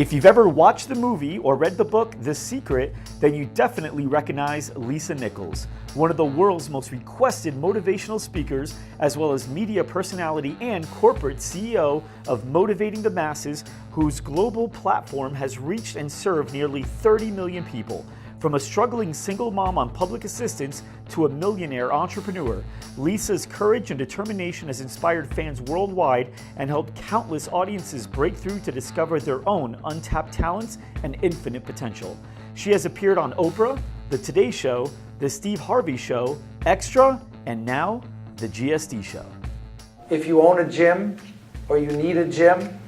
If you've ever watched the movie or read the book, The Secret, then you definitely recognize Lisa Nichols, one of the world's most requested motivational speakers, as well as media personality and corporate CEO of Motivating the Masses, whose global platform has reached and served nearly 30 million people. From a struggling single mom on public assistance to a millionaire entrepreneur, Lisa's courage and determination has inspired fans worldwide and helped countless audiences break through to discover their own untapped talents and infinite potential. She has appeared on Oprah, The Today Show, The Steve Harvey Show, Extra, and now The GSD Show. If you own a gym or you need a gym,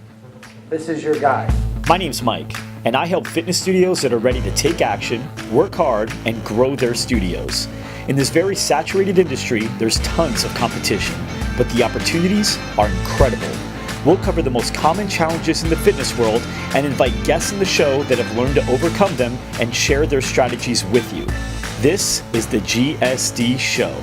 this is your guy. My name's Mike, and I help fitness studios that are ready to take action, work hard, and grow their studios. In this very saturated industry, there's tons of competition, but the opportunities are incredible. We'll cover the most common challenges in the fitness world and invite guests in the show that have learned to overcome them and share their strategies with you. This is the GSD Show.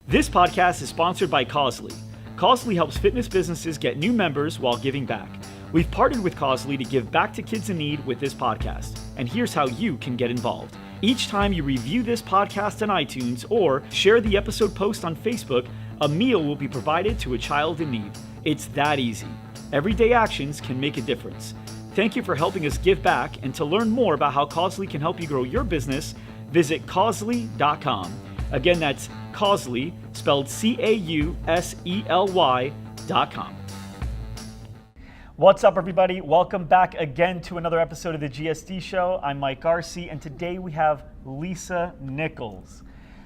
This podcast is sponsored by Causely. Causely helps fitness businesses get new members while giving back. We've partnered with Causely to give back to kids in need with this podcast. And here's how you can get involved. Each time you review this podcast on iTunes or share the episode post on Facebook, a meal will be provided to a child in need. It's that easy. Everyday actions can make a difference. Thank you for helping us give back, and to learn more about how Causely can help you grow your business, visit causely.com. Again, that's Causely, spelled Causely.com. What's up, everybody? Welcome back again to another episode of the GSD Show. I'm Mike Arce, and today we have Lisa Nichols.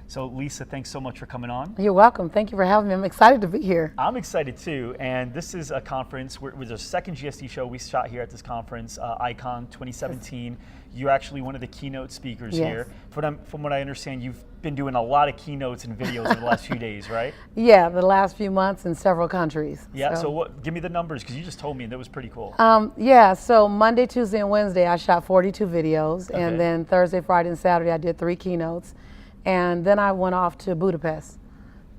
So Lisa, thanks so much for coming on. You're welcome. Thank you for having me. I'm excited to be here. I'm excited too, and this is a conference. It was our second GSD show we shot here at this conference, Icon 2017. You're actually one of the keynote speakers here. From what I understand, you've been doing a lot of keynotes and videos over the last few days, right? Yeah, the last few months in several countries. Yeah, so give me the numbers, because you just told me, and that was pretty cool. So Monday, Tuesday, and Wednesday, I shot 42 videos, and then Thursday, Friday, and Saturday, I did 3 keynotes. And then I went off to Budapest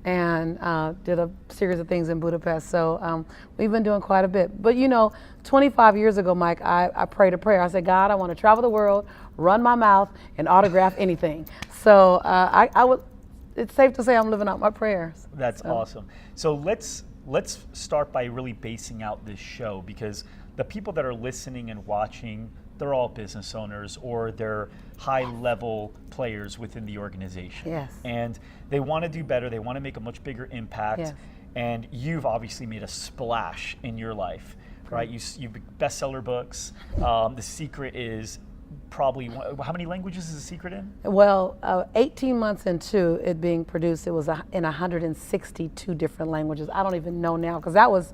and did a series of things in Budapest. So we've been doing quite a bit. But 25 years ago, Mike, I prayed a prayer. I said, God, I want to travel the world, run my mouth, and autograph anything. So it's safe to say I'm living out my prayers. That's awesome. So let's start by really basing out this show, because the people that are listening and watching, they're all business owners or they're high-level players within the organization. Yes. And they want to do better. They want to make a much bigger impact. Yes. And you've obviously made a splash in your life, right? You've bestseller books. The Secret is probably, how many languages is The Secret in? Well, 18 months into it being produced, it was in 162 different languages. I don't even know now, because that was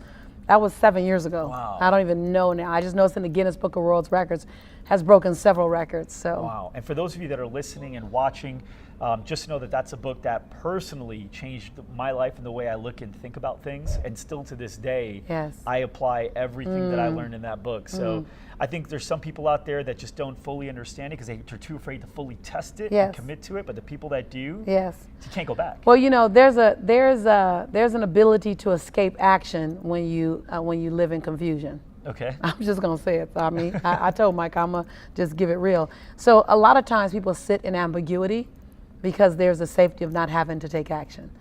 7 years ago. Wow. I don't even know now. I just know it's in the Guinness Book of World Records, has broken several records. So. Wow. And for those of you that are listening and watching, just know that that's a book that personally changed my life and the way I look and think about things. And still to this day, I apply everything that I learned in that book. So I think there's some people out there that just don't fully understand it because they're too afraid to fully test it and commit to it. But the people that do, you can't go back. Well, there's an ability to escape action when you live in confusion. Okay. I'm just gonna say it. I mean, I told Mike I'm gonna just give it real. So a lot of times people sit in ambiguity because there's a safety of not having to take action.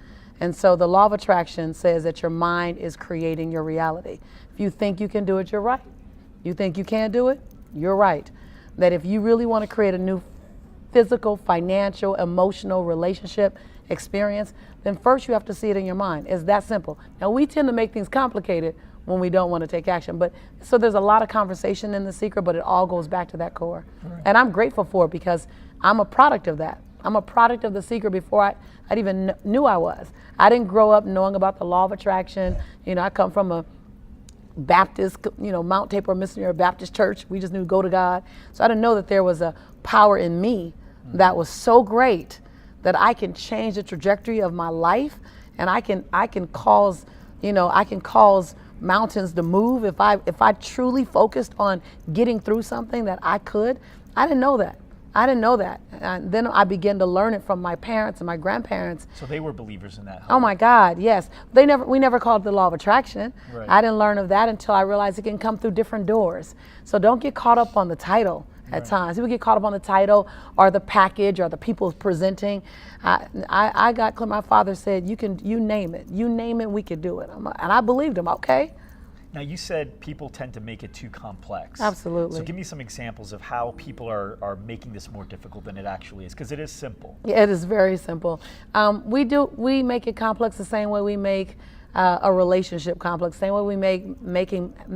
And so the law of attraction says that your mind is creating your reality. If you think you can do it, you're right. You think you can't do it, you're right. That if you really want to create a new physical, financial, emotional relationship experience, then first you have to see it in your mind. It's that simple. Now we tend to make things complicated when we don't want to take action. But so there's a lot of conversation in The Secret, but it all goes back to that core. Right. And I'm grateful for it because I'm a product of that. I'm a product of The Secret before I even knew I was. I didn't grow up knowing about the law of attraction. I come from a Baptist, Mount Tabor Missionary Baptist Church. We just knew go to God. So I didn't know that there was a power in me that was so great that I can change the trajectory of my life, and I can cause mountains to move if I truly focused on getting through something that I could. I didn't know that. I didn't know that. And then I began to learn it from my parents and my grandparents. So they were believers in that. Oh my God, yes. We never called it the law of attraction. Right. I didn't learn of that until I realized it can come through different doors. So don't get caught up on the title at times. People get caught up on the title or the package or the people presenting. I got clear. My father said, you name it. You name it, we could do it. And I believed him, okay. Now you said people tend to make it too complex. Absolutely. So give me some examples of how people are making this more difficult than it actually is, because it is simple. Yeah, it is very simple. We make it complex the same way we make a relationship complex, same way we make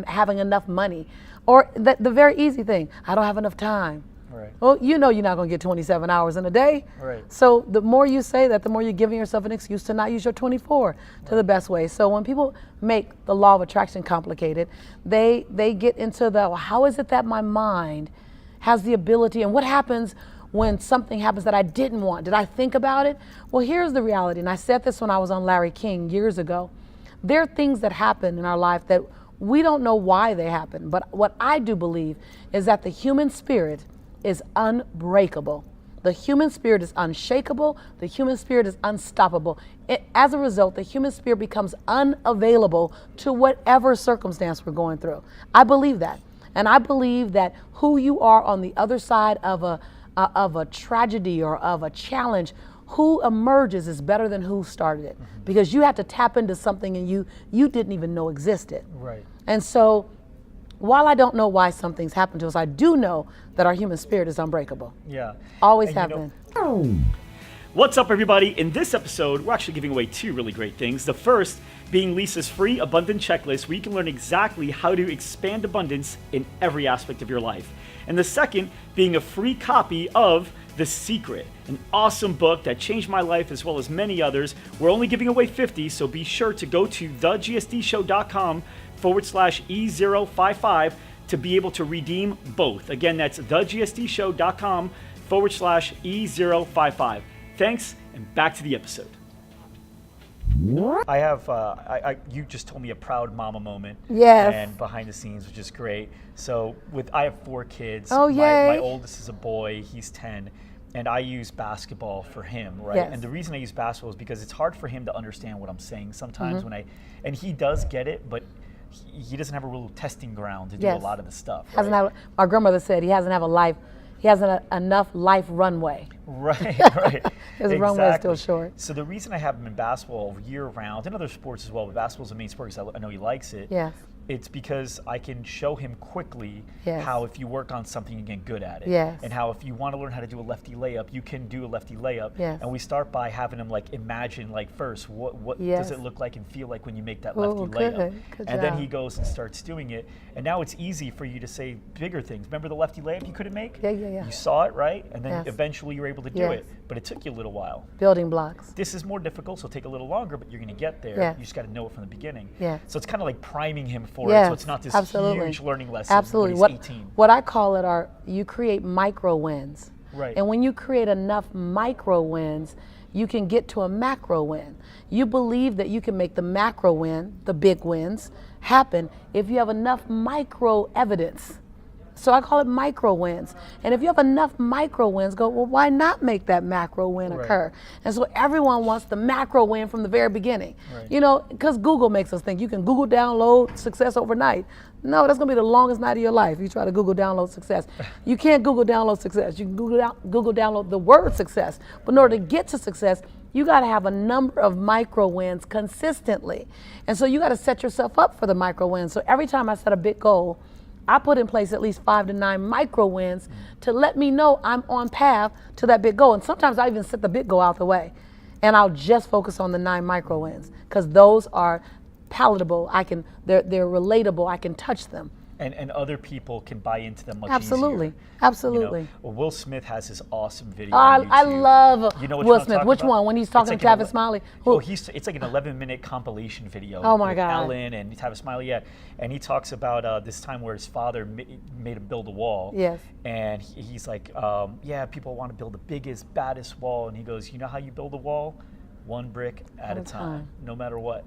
having enough money, or the very easy thing. I don't have enough time. Right. Well, you know you're not going to get 27 hours in a day. Right. So the more you say that, the more you're giving yourself an excuse to not use your 24 to the best way. So when people make the law of attraction complicated, they get into well, how is it that my mind has the ability, and what happens when something happens that I didn't want? Did I think about it? Well, here's the reality, and I said this when I was on Larry King years ago. There are things that happen in our life that we don't know why they happen, but what I do believe is that the human spirit is unbreakable. The human spirit is unshakable. The human spirit is unstoppable. As a result, the human spirit becomes unavailable to whatever circumstance we're going through. I believe that. And I believe that who you are on the other side of a tragedy or of a challenge, who emerges is better than who started it. Mm-hmm. Because you have to tap into something and you didn't even know existed. Right. And so while I don't know why something's happened to us, I do know that our human spirit is unbreakable. Yeah. Always And have been. What's up, everybody? In this episode, we're actually giving away two really great things. The first being Lisa's free abundant checklist, where you can learn exactly how to expand abundance in every aspect of your life. And the second being a free copy of The Secret, an awesome book that changed my life as well as many others. We're only giving away 50, so be sure to go to thegsdshow.com/E055 to be able to redeem both. Again, that's thegsdshow.com/E055. Thanks, and back to the episode. I have, you just told me a proud mama moment. Yes. And behind the scenes, which is great. So I have 4 kids. Oh, yay. My oldest is a boy, he's 10. And I use basketball for him, right? Yes. And the reason I use basketball is because it's hard for him to understand what I'm saying sometimes and he does get it, but he doesn't have a real testing ground to do a lot of the stuff. Right? My grandmother said he hasn't enough life runway. Right. His runway is still short. So the reason I have him in basketball year round, and other sports as well, but basketball's the main sport because I know he likes it. Yes. It's because I can show him quickly how if you work on something, you get good at it. Yes. And how if you want to learn how to do a lefty layup, you can do a lefty layup. Yes. And we start by having him imagine first, what does it look like and feel like when you make that lefty layup? Good and job. then he goes and starts doing it. And now it's easy for you to say bigger things. Remember the lefty layup you couldn't make? Yeah. You saw it, right? And then Yes. eventually you were able to do it. But it took you a little while. Building blocks. This is more difficult, so it'll take a little longer, but you're going to get there. Yes. You just got to know it from the beginning. Yes. So it's kind of like priming him for Yes, it, so it's not this absolutely. huge learning lesson Absolutely. when he's 18. What I call it you create micro wins. Right. And when you create enough micro wins, you can get to a macro win. You believe that you can make the macro win, the big wins, happen if you have enough micro evidence. So I call it micro wins. And if you have enough micro wins, well, why not make that macro win occur? And so everyone wants the macro win from the very beginning. Right. Because Google makes us think you can Google download success overnight. No, that's going to be the longest night of your life. You try to Google download success. You can't Google download success. You can Google download the word success. But in order to get to success, you got to have a number of micro wins consistently. And so you got to set yourself up for the micro wins. So every time I set a big goal, I put in place at least 5 to 9 micro wins to let me know I'm on path to that big goal. And sometimes I even set the big goal out the way. And I'll just focus on the 9 micro wins because those are palatable. They're relatable. I can touch them. And other people can buy into them much Absolutely. easier. Absolutely. Will Smith has his awesome video on YouTube. I love You know which Will one I'm Smith. talking Which about? one? When he's talking It's to like Travis Smiley? It's like an 11-minute compilation video. Oh, my with God. Ellen and Travis Smiley, yeah. And he talks about this time where his father made him build a wall. Yes. And he's like, people want to build the biggest, baddest wall. And he goes, you know how you build a wall? one brick at a time, no matter what.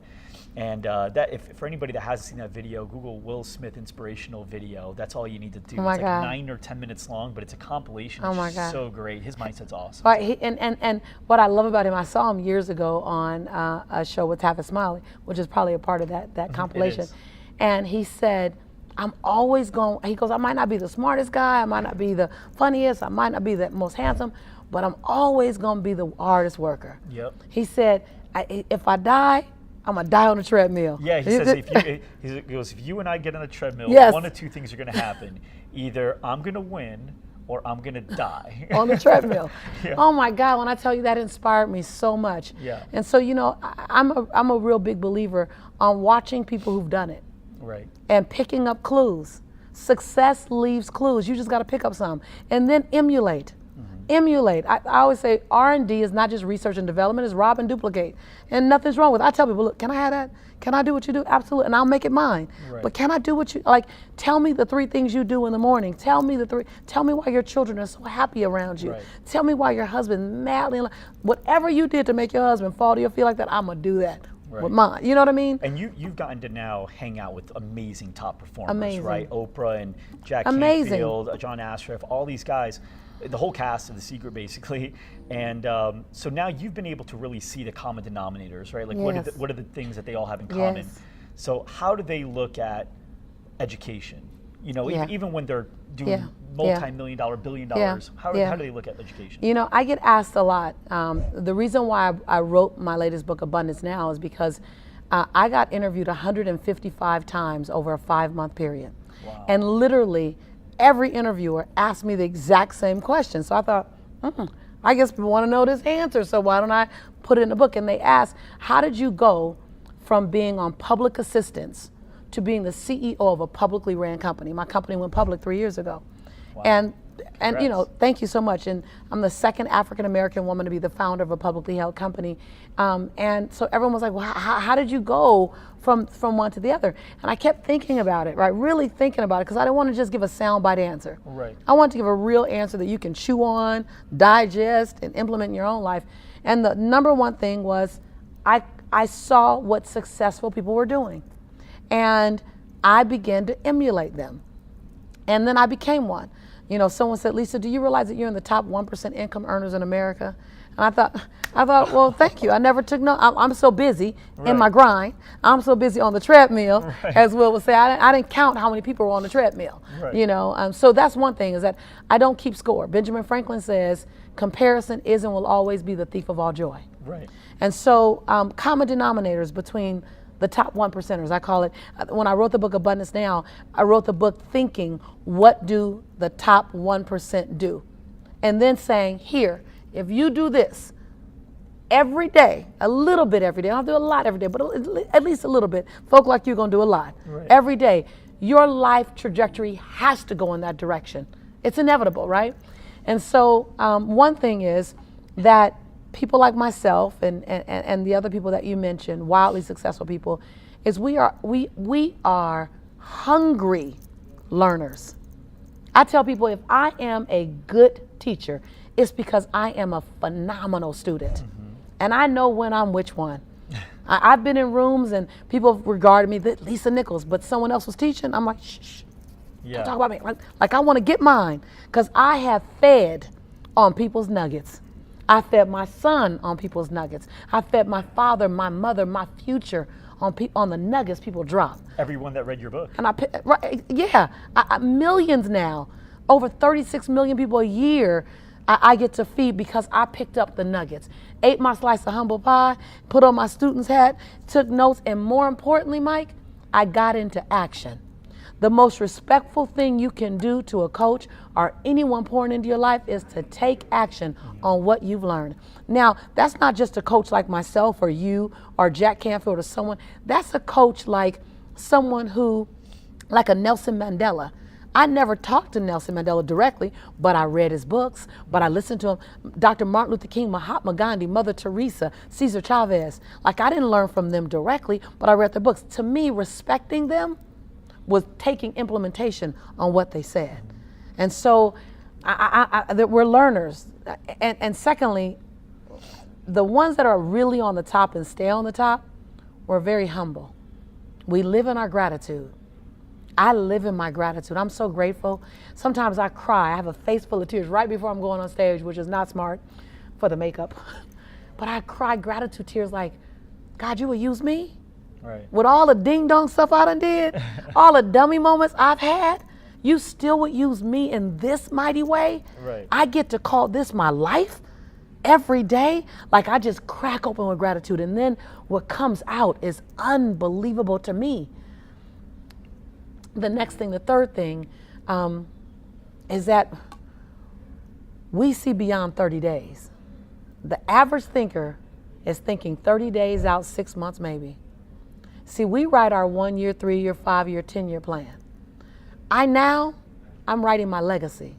And if for anybody that hasn't seen that video, Google Will Smith inspirational video. That's all you need to do. Oh my it's like God. 9 or 10 minutes long, but it's a compilation. Oh my It's God. so great. His mindset's awesome. Right, and what I love about him, I saw him years ago on a show with Taffet Smiley, which is probably a part of that compilation. is. And he said, I'm always going, he goes, I might not be the smartest guy, I might not be the funniest, I might not be the most handsome, but I'm always going to be the hardest worker. Yep. He said, if I die, I'm going to die on the treadmill. Yeah, he says he goes, if you and I get on a treadmill, Yes. one of two things are going to happen. Either I'm going to win or I'm going to die. On the treadmill. Yeah. Oh my God, when I tell you that inspired me so much. Yeah. And so, you know, I'm a real big believer on watching people who've done it Right. and picking up clues. Success leaves clues. You just got to pick up some and then emulate. Emulate. I always say R&D is not just research and development, it's rob and duplicate. And nothing's wrong with it. I tell people, look, can I have that? Can I do what you do? Absolutely. And I'll make it mine. Right. But can I do what you, like, tell me the 3 things you do in the morning. Tell me why your children are so happy around you. Right. Tell me why your husband madly in love. Whatever you did to make your husband fall to your feet like that, I'm going to do that Right. with mine. You know what I mean? And you've gotten to now hang out with amazing top performers, Amazing. right? Oprah and Jack Amazing. Canfield, John Ashraf, all these guys, the whole cast of The Secret, basically. And so now you've been able to really see the common denominators, right? Like Yes. what are the things that they all have in common? Yes. So how do they look at education? You know, Yeah. even when they're doing Yeah. multi-million dollar, $1 billion, how Yeah. do they look at education? You know, I get asked a lot. The reason why I wrote my latest book, Abundance Now, is because I got interviewed 155 times over a 5-month period. Wow. And literally every interviewer asked me the exact same question. So I thought, I guess people want to know this answer, so why don't I put it in the book? And they asked, how did you go from being on public assistance to being the CEO of a publicly ran company? My company went public 3 years ago. Wow. And you know, thank you so much. And I'm the second African American woman to be the founder of a publicly held company. And so everyone was like, well, how did you go from one to the other? And I kept thinking about it, right? Really thinking about it, because I didn't want to just give a soundbite answer. Right. I wanted to give a real answer that you can chew on, digest, and implement in your own life. And the number one thing was I saw what successful people were doing. And I began to emulate them. And then I became one. You know, someone said, Lisa, do you realize that you're in the top 1% income earners in America? And I thought, well, thank you. I never took no, I'm so busy in my grind. I'm so busy on the treadmill, as Will would say. I didn't count how many people were on the treadmill. Right. You know, so that's one thing, is that I don't keep score. Benjamin Franklin says, comparison is and will always be the thief of all joy. Right. And so common denominators between the top 1%ers, I call it. When I wrote the book Abundance Now, I wrote the book thinking, what do the top 1% do? And then saying, here, if you do this every day, a little bit every day, I don't do a lot every day, but at least a little bit, folk like you're gonna do a lot. Right. Every day, your life trajectory has to go in that direction. It's inevitable, right? And so one thing is that people like myself and the other people that you mentioned, wildly successful people, is we are hungry learners. I tell people, if I am a good teacher, it's because I am a phenomenal student. And I know when I'm which one. I've been in rooms and people have regarded me, that Lisa Nichols, but someone else was teaching, I'm like, shh, don't talk about me. Like I want to get mine, because I have fed on people's nuggets. I fed my son on people's nuggets. I fed my father, my mother, my future on the nuggets people drop. Everyone that read your book. And millions now, over 36 million people a year, I get to feed because I picked up the nuggets, ate my slice of humble pie, put on my student's hat, took notes, and more importantly, Mike, I got into action. The most respectful thing you can do to a coach or anyone pouring into your life is to take action on what you've learned. Now, that's not just a coach like myself or you or Jack Canfield or someone. That's a coach like someone who, like a Nelson Mandela. I never talked to Nelson Mandela directly, but I read his books, but I listened to him. Dr. Martin Luther King, Mahatma Gandhi, Mother Teresa, Cesar Chavez. Like, I didn't learn from them directly, but I read their books. To me, respecting them was taking implementation on what they said. And so we're learners. And secondly, the ones that are really on the top and stay on the top, we're very humble. We live in our gratitude. I live in my gratitude. I'm so grateful. Sometimes I cry. I have a face full of tears right before I'm going on stage, which is not smart for the makeup. But I cry gratitude tears like, God, you would use me? Right. With all the ding-dong stuff I done did, all the dummy moments I've had, you still would use me in this mighty way? Right. I get to call this my life every day. Like, I just crack open with gratitude. And then what comes out is unbelievable to me. The next thing, the third thing, is that we see beyond 30 days. The average thinker is thinking 30 days out, 6 months maybe. See, we write our 1 year, 3 year, 5 year, 10-year plan. I'm writing my legacy.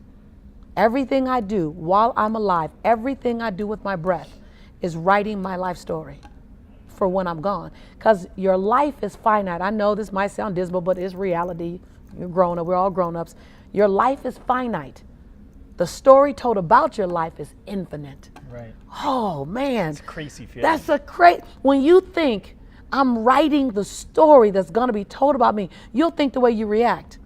Everything I do while I'm alive, everything I do with my breath is writing my life story for when I'm gone. Because your life is finite. I know this might sound dismal, but it's reality. You're grown up, we're all grown-ups. Your life is finite. The story told about your life is infinite. Right. Oh, man. It's a crazy feeling. That's a when you think I'm writing the story that's going to be told about me, you'll think the way you react.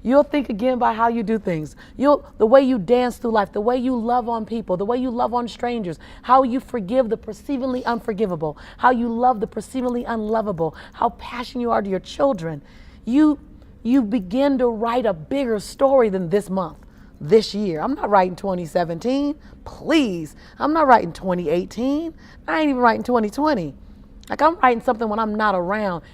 You'll think again about how you do things. The way you dance through life, the way you love on people, the way you love on strangers, how you forgive the perceivably unforgivable, how you love the perceivably unlovable, how passionate you are to your children. You begin to write a bigger story than this month, this year. I'm not writing 2017, please. I'm not writing 2018. I ain't even writing 2020. Like, I'm writing something when I'm not around.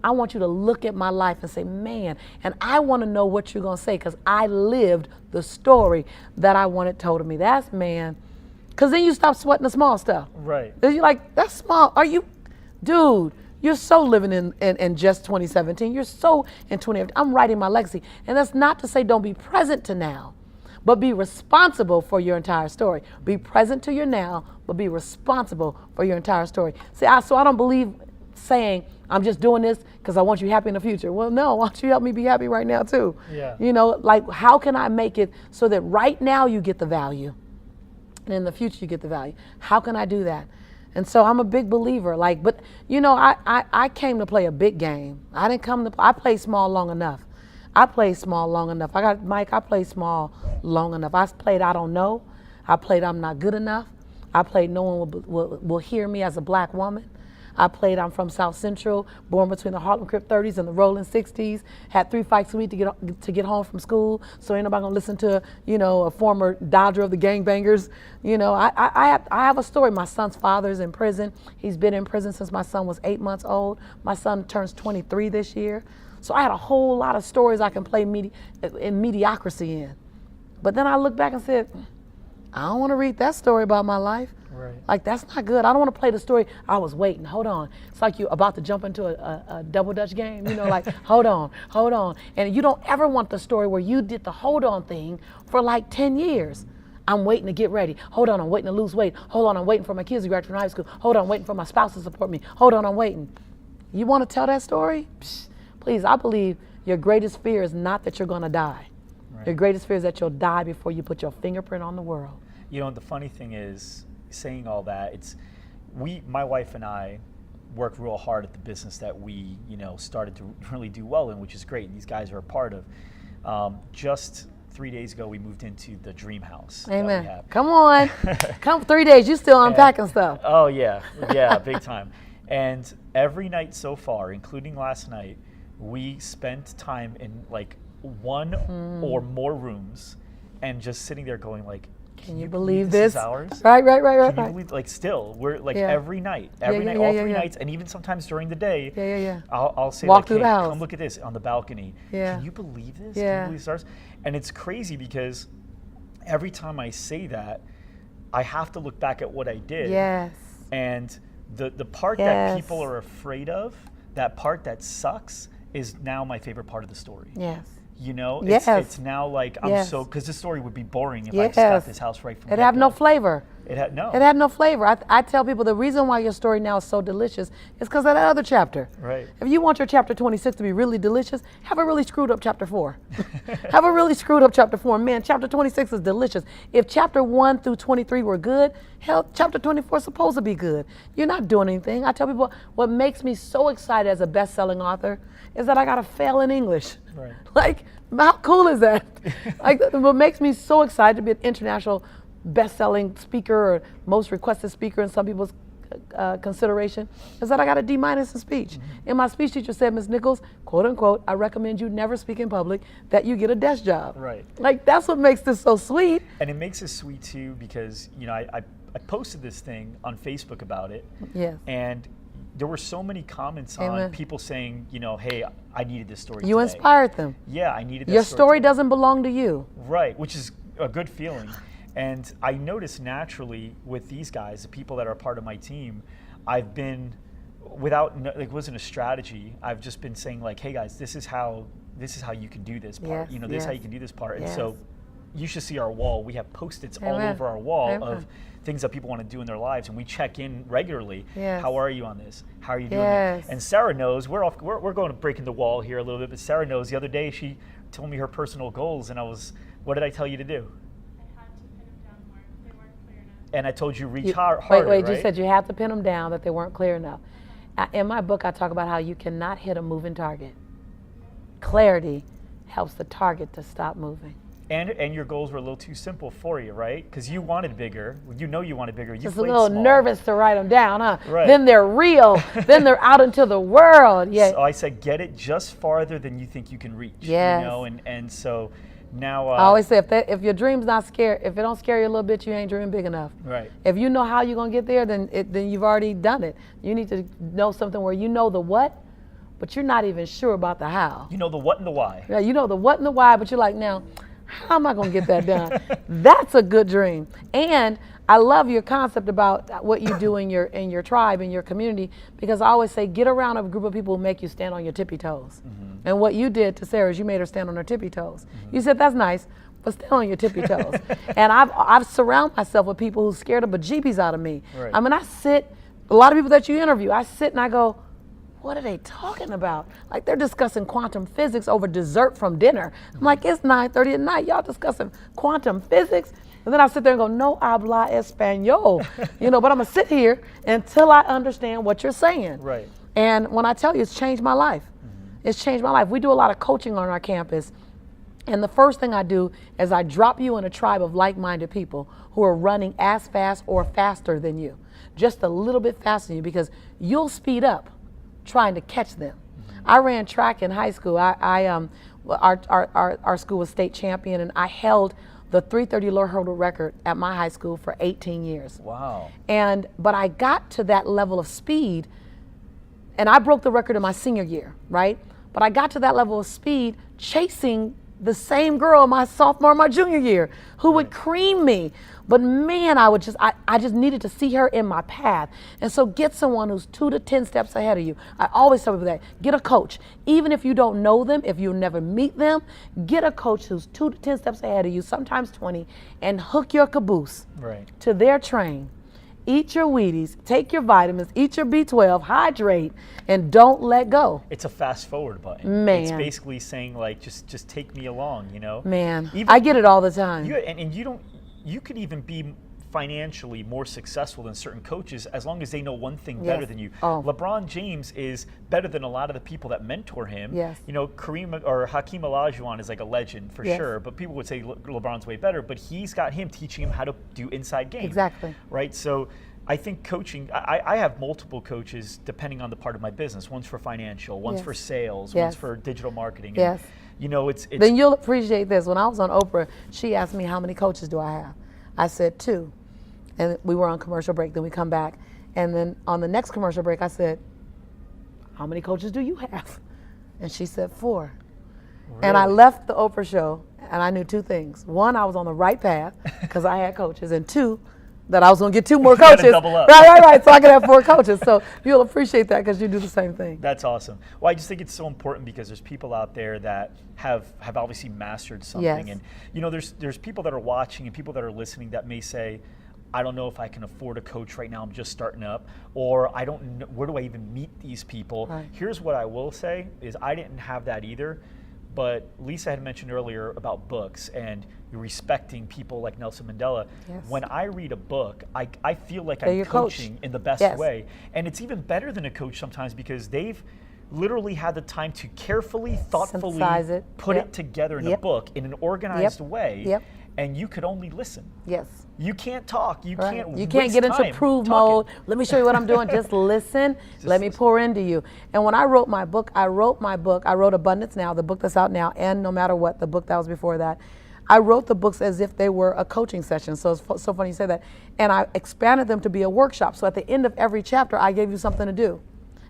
I want you to look at my life and say, man, and I want to know what you're going to say because I lived the story that I wanted told of me. That's, man. Because then you stop sweating the small stuff. Right. Then you're like, that's small. Dude, you're so living in just 2017. You're so in 2018. I'm writing my legacy. And that's not to say don't be present to now, but be responsible for your entire story. Be present to your now, but be responsible for your entire story. See, so I don't believe saying, I'm just doing this because I want you happy in the future. Well, no, why don't you help me be happy right now too? Yeah. Like, how can I make it so that right now you get the value and in the future you get the value? How can I do that? And so I'm a big believer, but I came to play a big game. I played small long enough. I played small long enough. I played small long enough. I played I don't know. I played I'm not good enough. I played no one will hear me as a black woman. I played I'm from South Central, born between the Harlem Crip 30s and the Rolling 60s, had 3 fights a week to get home from school, so ain't nobody gonna listen to, a former Dodger of the gangbangers. I have a story. My son's father's in prison. He's been in prison since my son was 8 months old. My son turns 23 this year. So I had a whole lot of stories I can play in mediocrity in. But then I look back and said, I don't want to read that story about my life. Right. Like, that's not good. I don't want to play the story. I was waiting. Hold on. It's like you're about to jump into a double dutch game. Like, hold on. And you don't ever want the story where you did the hold on thing for like 10 years. I'm waiting to get ready. Hold on, I'm waiting to lose weight. Hold on, I'm waiting for my kids to graduate from high school. Hold on, I'm waiting for my spouse to support me. Hold on, I'm waiting. You want to tell that story? Psh, please, I believe your greatest fear is not that you're going to die. Right. Your greatest fear is that you'll die before you put your fingerprint on the world. The funny thing is, saying all that, my wife and I worked real hard at the business that we, started to really do well in, which is great. These guys are a part of. Just 3 days ago, we moved into the dream house. Amen. Come on. Come 3 days, you still unpacking stuff. Oh, yeah, big time. And every night so far, including last night, we spent time in like one or more rooms and just sitting there going like, can you believe this is ours? Right. Can you believe, still, we're like every night, all 3 nights, and even sometimes during the day, I'll say, walk through the house. Come look at this on the balcony. Can you believe this? Can you believe this is ours? And it's crazy because every time I say that, I have to look back at what I did. Yes. And the part that people are afraid of, that part that sucks, is now my favorite part of the story. Yes. It's now like, I'm so, because this story would be boring if I just got this house right from the It'd have no flavor. It had no. It had no flavor. I tell people the reason why your story now is so delicious is because of that other chapter. Right. If you want your chapter 26 to be really delicious, have a really screwed up chapter 4. Have a really screwed up chapter 4. Man, chapter 26 is delicious. If chapter 1 through 23 were good, hell, chapter 24 is supposed to be good. You're not doing anything. I tell people what makes me so excited as a best-selling author is that I got to fail in English. Right. Like, how cool is that? Like, what makes me so excited to be an international best-selling speaker or most requested speaker in some people's consideration is that I got a D- in speech. And my speech teacher said, Ms. Nichols, quote unquote, I recommend you never speak in public, that you get a desk job. Right. Like, that's what makes this so sweet. And it makes it sweet too because, you know, I posted this thing on Facebook about it. Yes. And there were so many comments on people saying, you know, hey, I needed this story You today. inspired them. Yeah, I needed that Your story today. doesn't belong to you. Right, which is a good feeling. And I noticed naturally with these guys, the people that are part of my team, I've been it wasn't a strategy. I've just been saying like, hey guys, this is how you can do this part. Yes, you know, this is how you can do this part. Yes. And so you should see our wall. We have Post-its all Amen. over our wall Amen. of things that people want to do in their lives, and we check in regularly. Yes. How are you on this? How are you doing Yes. it? And Sarah knows, we're going to breaking the wall here a little bit, but Sarah knows the other day she told me her personal goals, and what did I tell you to do? I had to pin them down more. They weren't clear enough. And I told you reach harder, Wait, right? you said you had to pin them down, that they weren't clear enough. In my book, I talk about how you cannot hit a moving target. Clarity helps the target to stop moving. And your goals were a little too simple for you, right? Because you wanted bigger. You know you wanted bigger. You Just a played little small. nervous to write them down, huh? Right. Then they're real. Then they're out into the world. Yeah. So I said, get it just farther than you think you can reach. Yes. You know, and so now. I always say, if your dream's not scary, if it don't scare you a little bit, you ain't dreaming big enough. Right. If you know how you're gonna get there, then you've already done it. You need to know something where you know the what, but you're not even sure about the how. You know the what and the why. Yeah, you know the what and the why, but you're like, now, how am I going to get that done? That's a good dream. And I love your concept about what you do in your tribe, in your community, because I always say, get around a group of people who make you stand on your tippy toes. And what you did to Sarah is you made her stand on her tippy toes. You said, that's nice, but stand on your tippy toes. And I've surrounded myself with people who scared the bejeebies out of me. Right. I mean, a lot of people that you interview, I sit and I go, what are they talking about? Like, they're discussing quantum physics over dessert from dinner. I'm like, it's 9:30 at night. Y'all discussing quantum physics? And then I sit there and go, no habla español. You know, but I'm going to sit here until I understand what you're saying. Right. And when I tell you, it's changed my life. It's changed my life. We do a lot of coaching on our campus. And the first thing I do is I drop you in a tribe of like-minded people who are running as fast or faster than you. Just a little bit faster than you, because you'll speed up trying to catch them. I ran track in high school. Our school was state champion, and I held the 330 low hurdle record at my high school for 18 years. Wow. But I got to that level of speed, and I broke the record in my senior year, right? But I got to that level of speed chasing the same girl my sophomore, my junior year, who would cream me. But man, I just needed to see her in my path. And so get someone who's 2 to 10 steps ahead of you. I always tell people that. Get a coach. Even if you don't know them, if you never meet them, get a coach who's 2 to 10 steps ahead of you, sometimes 20, and hook your caboose to their train. Eat your Wheaties, take your vitamins, eat your B12, hydrate, and don't let go. It's a fast forward button. Man. It's basically saying like, just take me along, you know? Man, Even, I get it all the time. You could even be financially more successful than certain coaches as long as they know one thing better than you. Oh. LeBron James is better than a lot of the people that mentor him. Yes. You know, Kareem or Hakeem Olajuwon is like a legend for Yes. sure, but people would say LeBron's way better, but he's got him teaching him how to do inside game. Exactly. Right? So I think coaching, I have multiple coaches depending on the part of my business. One's for financial, one's Yes. for sales, Yes. one's for digital marketing. Yes. And, you know, it's Then you'll appreciate this. When I was on Oprah, she asked me, how many coaches do I have? I said 2. And we were on commercial break, then we come back. And then on the next commercial break, I said, how many coaches do you have? And she said 4. Really? And I left the Oprah show, and I knew 2 things. 1, I was on the right path because I had coaches. And 2, that I was going to get 2 more gotta coaches. double up. Right. So I could have 4 coaches. So you'll appreciate that because you do the same thing. That's awesome. Well, I just think it's so important because there's people out there that have obviously mastered something. Yes. And, you know, there's people that are watching and people that are listening that may say, I don't know if I can afford a coach right now, I'm just starting up, or I don't know, where do I even meet these people? Right. Here's what I will say is I didn't have that either, but Lisa had mentioned earlier about books and respecting people like Nelson Mandela. Yes. When I read a book, I feel like They're I'm your coach. coaching in the best Yes. way. And it's even better than a coach sometimes because they've literally had the time to carefully, thoughtfully Synthesize it. put Yep. it together in a Yep. book in an organized way. Yep. And you could only listen. Yes. You can't talk. You Right. can't. You can't waste get into time prove talking. mode. Let me show you what I'm doing. Just listen. Let me pour into you. And when I wrote my book, I wrote Abundance Now, the book that's out now, and No Matter What, the book that was before that. I wrote the books as if they were a coaching session. So it's so funny you say that. And I expanded them to be a workshop. So at the end of every chapter, I gave you something to do.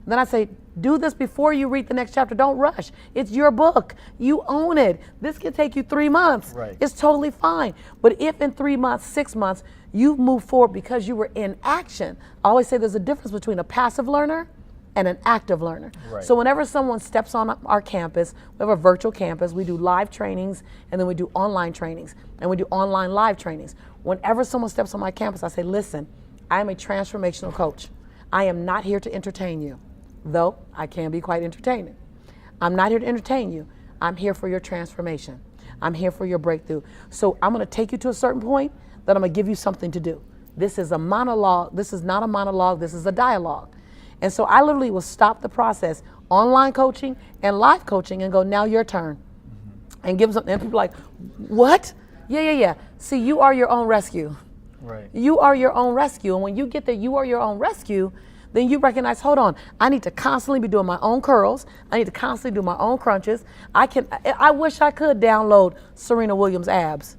And then I say, do this before you read the next chapter. Don't rush. It's your book. You own it. This can take you 3 months. Right. It's totally fine. But if in 3 months, 6 months, you move forward because you were in action. I always say there's a difference between a passive learner and an active learner. Right. So whenever someone steps on our campus, we have a virtual campus, we do live trainings, and then we do online trainings, and we do online live trainings. Whenever someone steps on my campus, I say, listen, I am a transformational coach. I am not here to entertain you, though I can be quite entertaining. I'm not here to entertain you. I'm here for your transformation. I'm here for your breakthrough. So I'm going to take you to a certain point, then I'm going to give you something to do. This is a monologue. This is not a monologue. This is a dialogue. And so I literally will stop the process, online coaching and live coaching, and go, now your turn. And give them something. And people are like, what? Yeah. See, you are your own rescue. Right. You are your own rescue. And when you get there, you are your own rescue, then you recognize, hold on, I need to constantly be doing my own curls. I need to constantly do my own crunches. I wish I could download Serena Williams abs.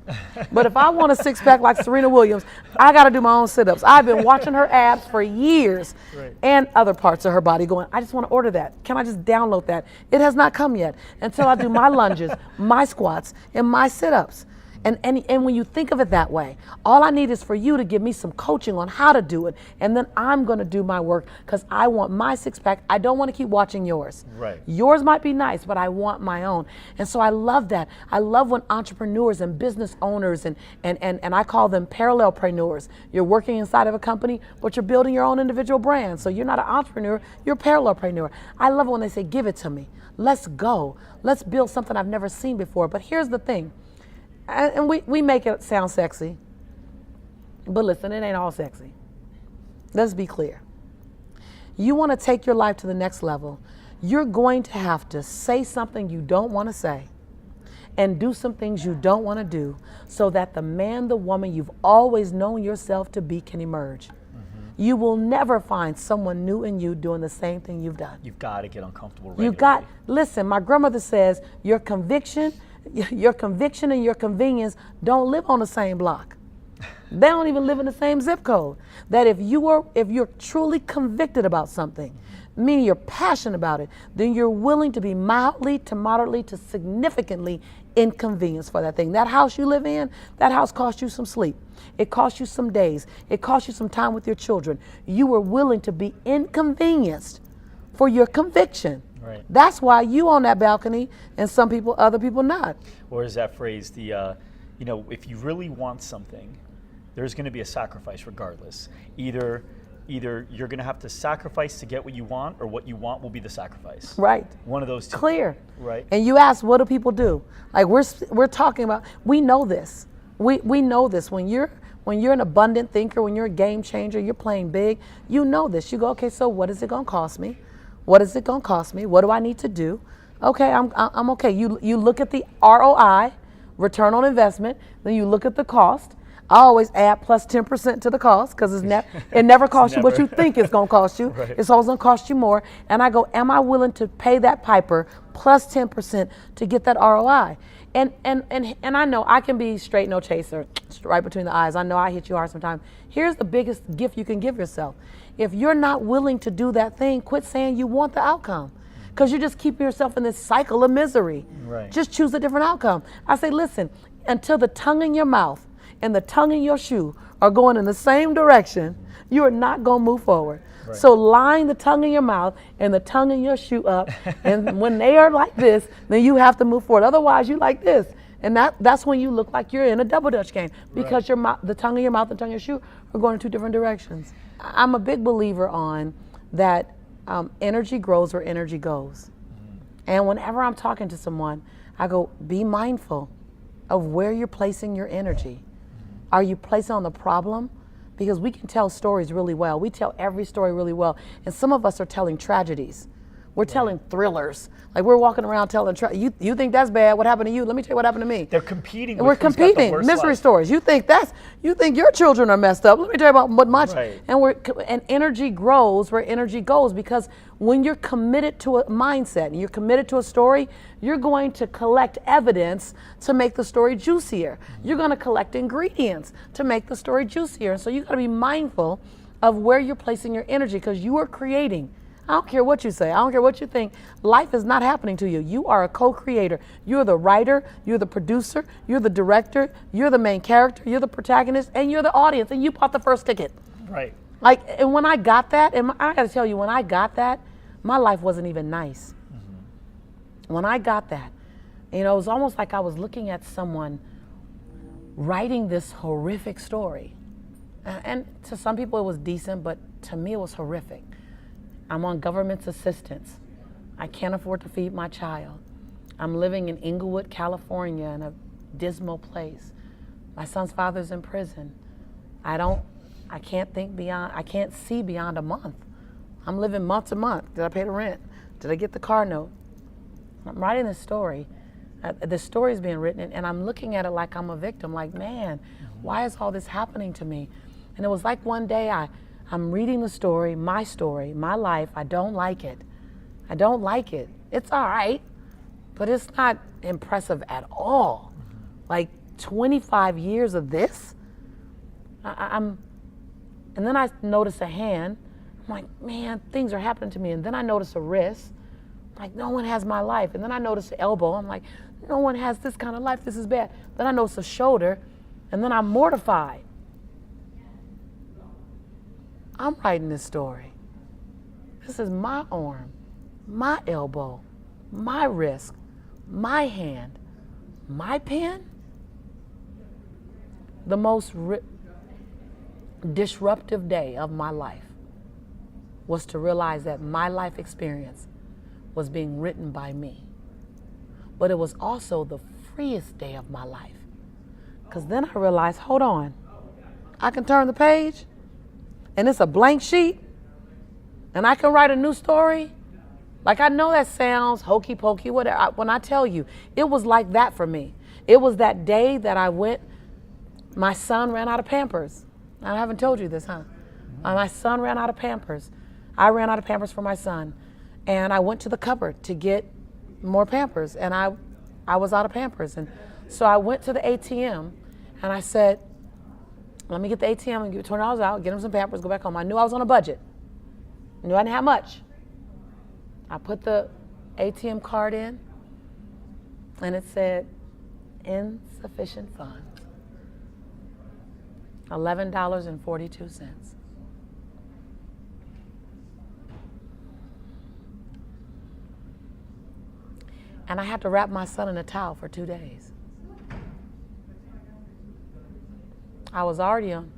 But if I want a six pack like Serena Williams, I got to do my own sit-ups. I've been watching her abs for years. Right. And other parts of her body going, I just want to order that. Can I just download that? It has not come yet until I do my lunges, my squats, and my sit-ups. And when you think of it that way, all I need is for you to give me some coaching on how to do it, and then I'm going to do my work because I want my six-pack. I don't want to keep watching yours. Right. Yours might be nice, but I want my own. And so I love that. I love when entrepreneurs and business owners and I call them parallelpreneurs. You're working inside of a company, but you're building your own individual brand. So you're not an entrepreneur, you're a parallelpreneur. I love it when they say, give it to me. Let's go. Let's build something I've never seen before. But here's the thing. And we make it sound sexy, but listen, it ain't all sexy. Let's be clear. You want to take your life to the next level, you're going to have to say something you don't want to say and do some things you don't want to do so that the man, the woman you've always known yourself to be can emerge. Mm-hmm. You will never find someone new in you doing the same thing you've done. You've got to get uncomfortable regularly. Listen, my grandmother says your conviction and your convenience don't live on the same block. They don't even live in the same zip code. That if you're truly convicted about something, meaning you're passionate about it, then you're willing to be mildly to moderately to significantly inconvenienced for that thing. That house you live in, that house cost you some sleep. It cost you some days. It cost you some time with your children. You were willing to be inconvenienced for your conviction. Right. That's why you on that balcony and other people not. Or is that phrase, if you really want something, there's going to be a sacrifice regardless. Either you're going to have to sacrifice to get what you want, or what you want will be the sacrifice. Right. One of those two. Clear. Right. And you ask, what do people do? Like we're talking about, we know this. We know this. When you're an abundant thinker, when you're a game changer, you're playing big, you know this. You go, okay, so what is it going to cost me? What is it going to cost me? What do I need to do? Okay, I'm okay. You look at the ROI, return on investment, then you look at the cost. I always add plus 10% to the cost because it never costs you what you think it's going to cost you. Right. It's always going to cost you more. And I go, am I willing to pay that piper plus 10% to get that ROI? And I know I can be straight no chaser, right between the eyes. I know I hit you hard sometimes. Here's the biggest gift you can give yourself. If you're not willing to do that thing, quit saying you want the outcome, because you're just keeping yourself in this cycle of misery. Right. Just choose a different outcome. I say, listen, until the tongue in your mouth and the tongue in your shoe are going in the same direction, you are not going to move forward. Right. So line the tongue in your mouth and the tongue in your shoe up, and when they are like this, then you have to move forward. Otherwise, you like this. And that's when you look like you're in a double dutch game because your mouth, the tongue of your mouth and the tongue of your shoe are going in two different directions. I'm a big believer on that energy grows where energy goes. And whenever I'm talking to someone, I go, be mindful of where you're placing your energy. Are you placing on the problem? Because we can tell stories really well. We tell every story really well. And some of us are telling tragedies. We're telling thrillers. Like we're walking around telling, you think that's bad, what happened to you? Let me tell you what happened to me. They're competing And with we're who's got the competing, worst misery life. stories. You think your children are messed up. Let me tell you about what much. Right. And energy grows where energy goes, because when you're committed to a mindset and you're committed to a story, you're going to collect evidence to make the story juicier. You're going to collect ingredients to make the story juicier. And so you got to be mindful of where you're placing your energy, because you are creating. I don't care what you say. I don't care what you think. Life is not happening to you. You are a co-creator. You're the writer. You're the producer. You're the director. You're the main character. You're the protagonist. And you're the audience. And you bought the first ticket. Right. Like, and when I got that, and I got to tell you, when I got that, my life wasn't even nice. When I got that, it was almost like I was looking at someone writing this horrific story. And to some people it was decent, but to me it was horrific. I'm on government's assistance. I can't afford to feed my child. I'm living in Inglewood, California, in a dismal place. My son's father's in prison. I can't see beyond a month. I'm living month to month. Did I pay the rent? Did I get the car note? I'm writing this story. This story is being written, and I'm looking at it like I'm a victim. Like, man, why is all this happening to me? And it was like one day I'm reading the story, my life. I don't like it. I don't like it. It's all right, but it's not impressive at all. Like 25 years of this. And then I notice a hand. I'm like, man, things are happening to me. And then I notice a wrist. Like, no one has my life. And then I notice an elbow. I'm like, no one has this kind of life. This is bad. Then I notice a shoulder. And then I'm mortified. I'm writing this story. This is my arm, my elbow, my wrist, my hand, my pen. The most disruptive day of my life was to realize that my life experience was being written by me. But it was also the freest day of my life. Because then I realized, hold on, I can turn the page and it's a blank sheet and I can write a new story. Like, I know that sounds hokey pokey, whatever. When I tell you, it was like that for me. It was that day that I went, my son ran out of Pampers. I haven't told you this, huh? My son ran out of Pampers. I ran out of Pampers for my son. And I went to the cupboard to get more Pampers, and I was out of Pampers. And so I went to the ATM, and I said, let me get the ATM and get $20 out, get him some Pampers, go back home. I knew I was on a budget. I knew I didn't have much. I put the ATM card in, and it said, insufficient funds. $11.42. And I had to wrap my son in a towel for 2 days. I was already on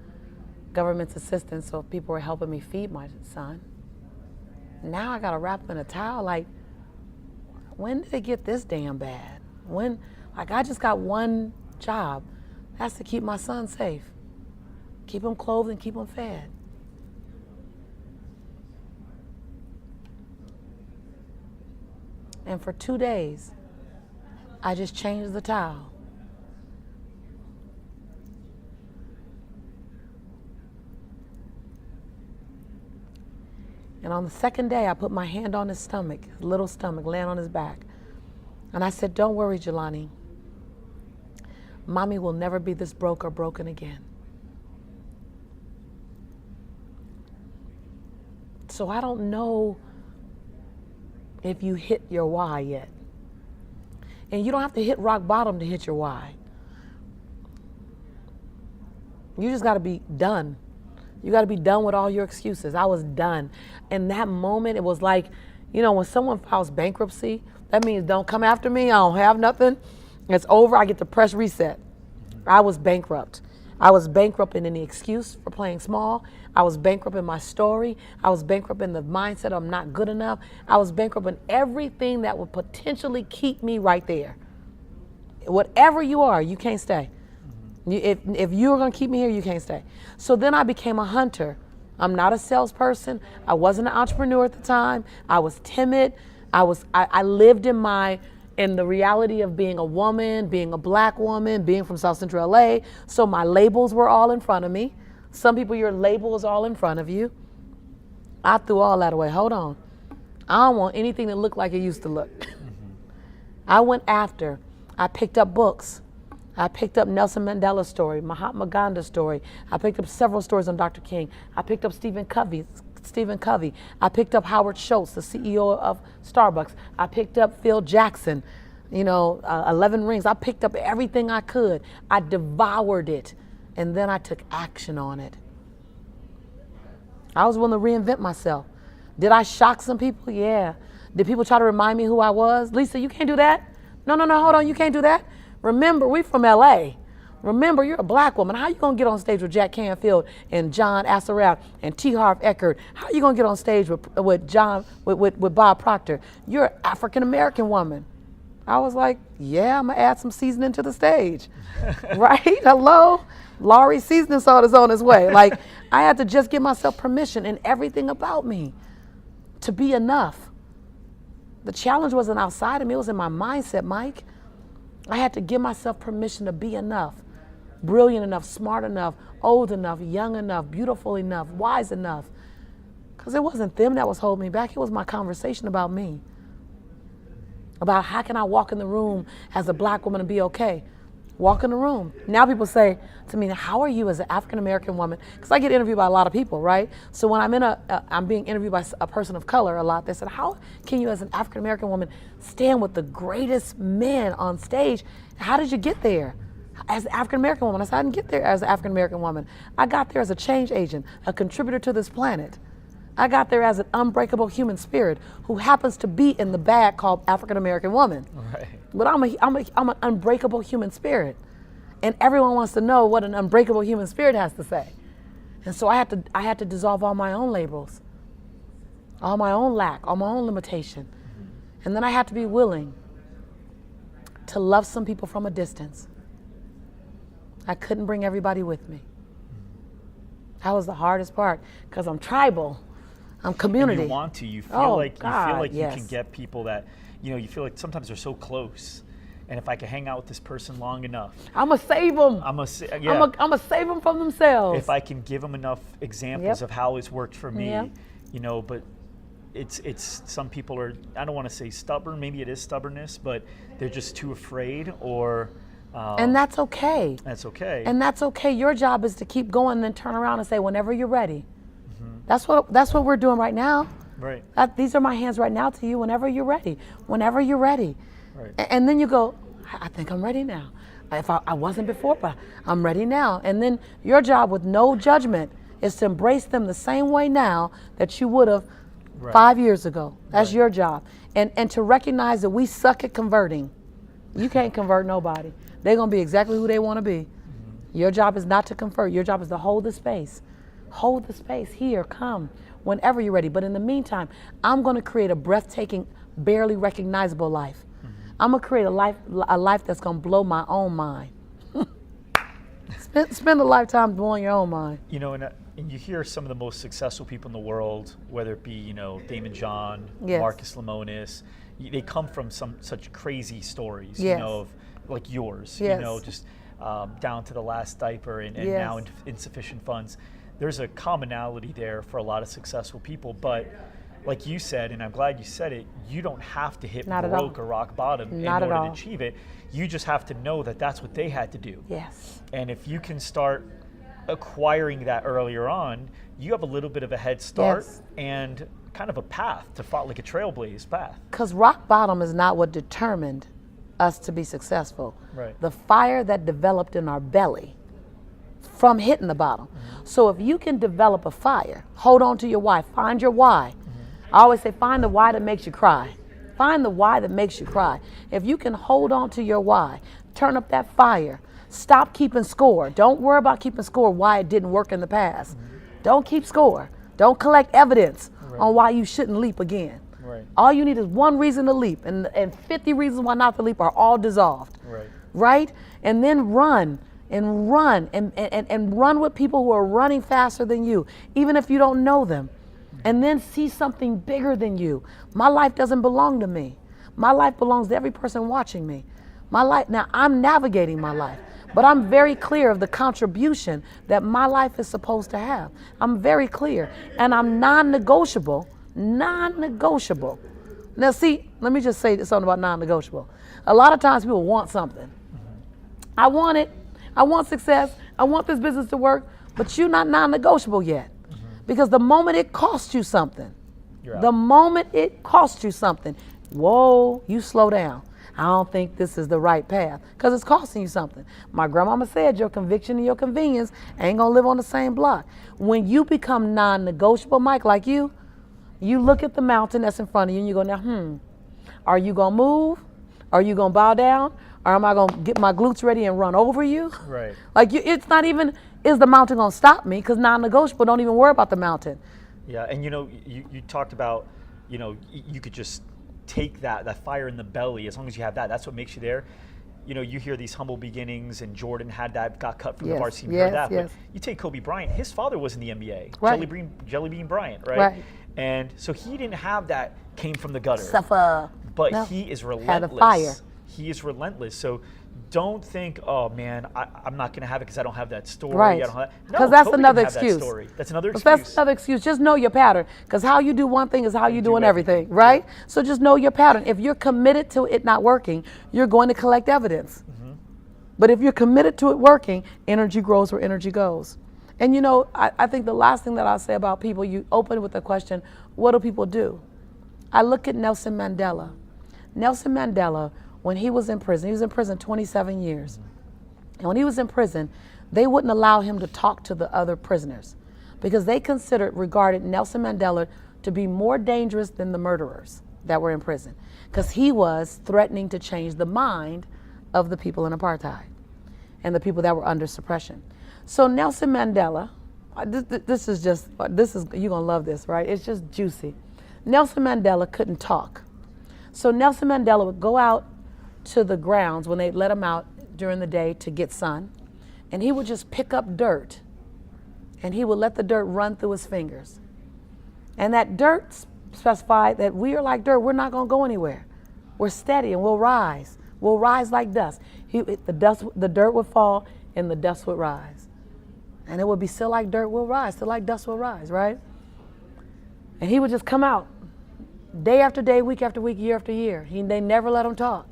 government's assistance, so people were helping me feed my son. Now I gotta wrap him in a towel. Like, when did it get this damn bad? I just got one job. That's to keep my son safe. Keep him clothed and keep him fed. And for 2 days, I just changed the towel. And on the second day, I put my hand on his stomach, his little stomach, laying on his back. And I said, don't worry, Jelani. Mommy will never be this broke or broken again. So I don't know if you hit your why yet. And you don't have to hit rock bottom to hit your why. You just got to be done. You got to be done with all your excuses. I was done. In that moment, it was like, when someone files bankruptcy, that means don't come after me. I don't have nothing. It's over. I get to press reset. I was bankrupt. I was bankrupt in any excuse for playing small. I was bankrupt in my story. I was bankrupt in the mindset I'm not good enough. I was bankrupt in everything that would potentially keep me right there. Whatever you are, you can't stay. If you're going to keep me here, you can't stay. So then I became a hunter. I'm not a salesperson. I wasn't an entrepreneur at the time. I was timid. I lived in the reality of being a woman, being a black woman, being from South Central LA. So my labels were all in front of me. Some people, your label is all in front of you. I threw all that away. Hold on. I don't want anything that looked like it used to look. I went after. I picked up books. I picked up Nelson Mandela's story, Mahatma Gandhi's story. I picked up several stories on Dr. King. I picked up Stephen Covey. I picked up Howard Schultz, the CEO of Starbucks. I picked up Phil Jackson, 11 Rings. I picked up everything I could. I devoured it, and then I took action on it. I was willing to reinvent myself. Did I shock some people? Yeah. Did people try to remind me who I was? Lisa, you can't do that. No, hold on, you can't do that. Remember, we from LA. Remember, you're a black woman. How you gonna get on stage with Jack Canfield and John Assaraf and T. Harv Eckert? How you gonna get on stage with Bob Proctor? You're an African American woman. I was like, yeah, I'm gonna add some seasoning to the stage, right? Hello, Laurie seasoning salt is on his way. Like, I had to just give myself permission in everything about me to be enough. The challenge wasn't outside of me, it was in my mindset, Mike. I had to give myself permission to be enough, brilliant enough, smart enough, old enough, young enough, beautiful enough, wise enough. Because it wasn't them that was holding me back, it was my conversation about me. About how can I walk in the room as a black woman and be okay? Walk in the room. Now people say to me, how are you as an African-American woman? Because I get interviewed by a lot of people, right? So when I'm being interviewed by a person of color a lot, they said, how can you as an African-American woman stand with the greatest men on stage? How did you get there? As an African-American woman, I said, I didn't get there as an African-American woman. I got there as a change agent, a contributor to this planet. I got there as an unbreakable human spirit who happens to be in the bag called African-American woman. Right. But I'm an unbreakable human spirit. And everyone wants to know what an unbreakable human spirit has to say. And so I had to dissolve all my own labels, all my own lack, all my own limitation. And then I had to be willing to love some people from a distance. I couldn't bring everybody with me. That was the hardest part because I'm tribal. I'm community. And you want to. You feel like yes. You can get people that, you feel like sometimes they're so close. And if I can hang out with this person long enough, I'm going to save them. I'm going to save them from themselves. If I can give them enough examples of how it's worked for me, but it's some people are, I don't want to say stubborn, maybe it is stubbornness, but they're just too afraid or... and that's okay. That's okay. And that's okay. Your job is to keep going and then turn around and say, whenever you're ready. Mm-hmm. That's what we're doing right now. Right. These are my hands right now to you whenever you're ready. Whenever you're ready. Right. And then you go, I think I'm ready now. If I wasn't before, but I'm ready now. And then your job with no judgment is to embrace them the same way now that you would have 5 years ago. That's your job. And to recognize that we suck at converting. You can't convert nobody. They're going to be exactly who they want to be. Mm-hmm. Your job is not to convert. Your job is to hold the space. Hold the space. Here, come, whenever you're ready. But in the meantime, I'm going to create a breathtaking, barely recognizable life. Mm-hmm. I'm going to create a life that's going to blow my own mind. Spend a lifetime blowing your own mind. And you hear some of the most successful people in the world, whether it be, Damon John, Marcus Lemonis, they come from such crazy stories, of like yours, just down to the last diaper and now insufficient funds. There's a commonality there for a lot of successful people, but like you said, and I'm glad you said it, you don't have to hit broke or rock bottom in order to achieve it. You just have to know that that's what they had to do. Yes. And if you can start acquiring that earlier on, you have a little bit of a head start and kind of a path to follow, like a trailblaze path. Because rock bottom is not what determined us to be successful. Right. The fire that developed in our belly from hitting the bottom. Mm-hmm. So if you can develop a fire, hold on to your why, find your why. Mm-hmm. I always say find the why that makes you cry. Find the why that makes you cry. If you can hold on to your why, turn up that fire. Stop keeping score. Don't worry about keeping score why it didn't work in the past. Don't keep score. Don't collect evidence on why you shouldn't leap again. Right. All you need is one reason to leap, and 50 reasons why not to leap are all dissolved. Right. Right? And then run and run and run with people who are running faster than you, even if you don't know them. And then see something bigger than you. My life doesn't belong to me. My life belongs to every person watching me. My life, now I'm navigating my life, but I'm very clear of the contribution that my life is supposed to have. I'm very clear, and I'm non-negotiable. Non-negotiable. Now see, let me just say something about non-negotiable. A lot of times people want something. I want it. I want success. I want this business to work, but you're not non-negotiable yet. Because the moment it costs you something, the moment it costs you something, whoa, you slow down. I don't think this is the right path because it's costing you something. My grandmama said your conviction and your convenience ain't gonna live on the same block. When you become non-negotiable, Mike, like you look at the mountain that's in front of you and you go, now, are you gonna move? Are you gonna bow down? Or am I gonna get my glutes ready and run over you? Right. Like it's not even, is the mountain gonna stop me? Because non-negotiable, don't even worry about the mountain. Yeah, and you talked about, you could just take that fire in the belly. As long as you have that, that's what makes you there. You hear these humble beginnings, and Jordan had that, got cut from the varsity team. You heard that. But you take Kobe Bryant, his father was in the NBA, right. Jelly Bean Bryant, right? Right. And so he didn't have that, came from the gutter. Suffer. But no. he is relentless. Had a fire. He is relentless. So don't think, oh man, I'm not going to have it because I don't have that story. Right. Because that's another excuse. That's another excuse. That's another excuse. Just know your pattern. Because how you do one thing is how you doing everything, right? Yeah. So just know your pattern. If you're committed to it not working, you're going to collect evidence. But if you're committed to it working, energy grows where energy goes. And I think the last thing that I'll say about people, you open with the question, what do people do? I look at Nelson Mandela. Nelson Mandela, when he was in prison 27 years. And when he was in prison, they wouldn't allow him to talk to the other prisoners because they regarded Nelson Mandela to be more dangerous than the murderers that were in prison because he was threatening to change the mind of the people in apartheid and the people that were under suppression. So Nelson Mandela, you're gonna love this, right? It's just juicy. Nelson Mandela couldn't talk. So Nelson Mandela would go out to the grounds when they let him out during the day to get sun, and he would just pick up dirt, and he would let the dirt run through his fingers. And that dirt specified that we are like dirt, we're not gonna go anywhere. We're steady and we'll rise. We'll rise like dust. The dirt would fall and the dust would rise. And it would be still like dirt will rise, still like dust will rise, right? And he would just come out day after day, week after week, year after year. They never let him talk.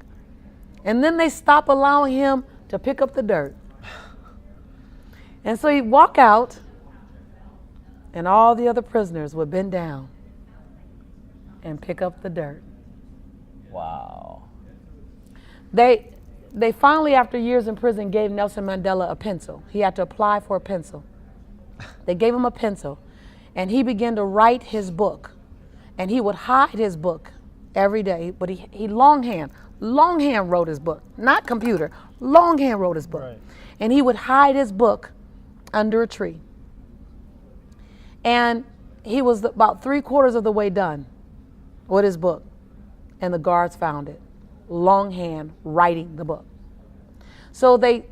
And then they stopped allowing him to pick up the dirt. And so he'd walk out and all the other prisoners would bend down and pick up the dirt. Wow. They finally, after years in prison, gave Nelson Mandela a pencil. He had to apply for a pencil. They gave him a pencil, and he began to write his book. And he would hide his book every day, but he longhand wrote his book, not computer, longhand wrote his book. Right. And he would hide his book under a tree. And he was about 3/4 of the way done with his book, and the guards found it. Longhand writing the book. So they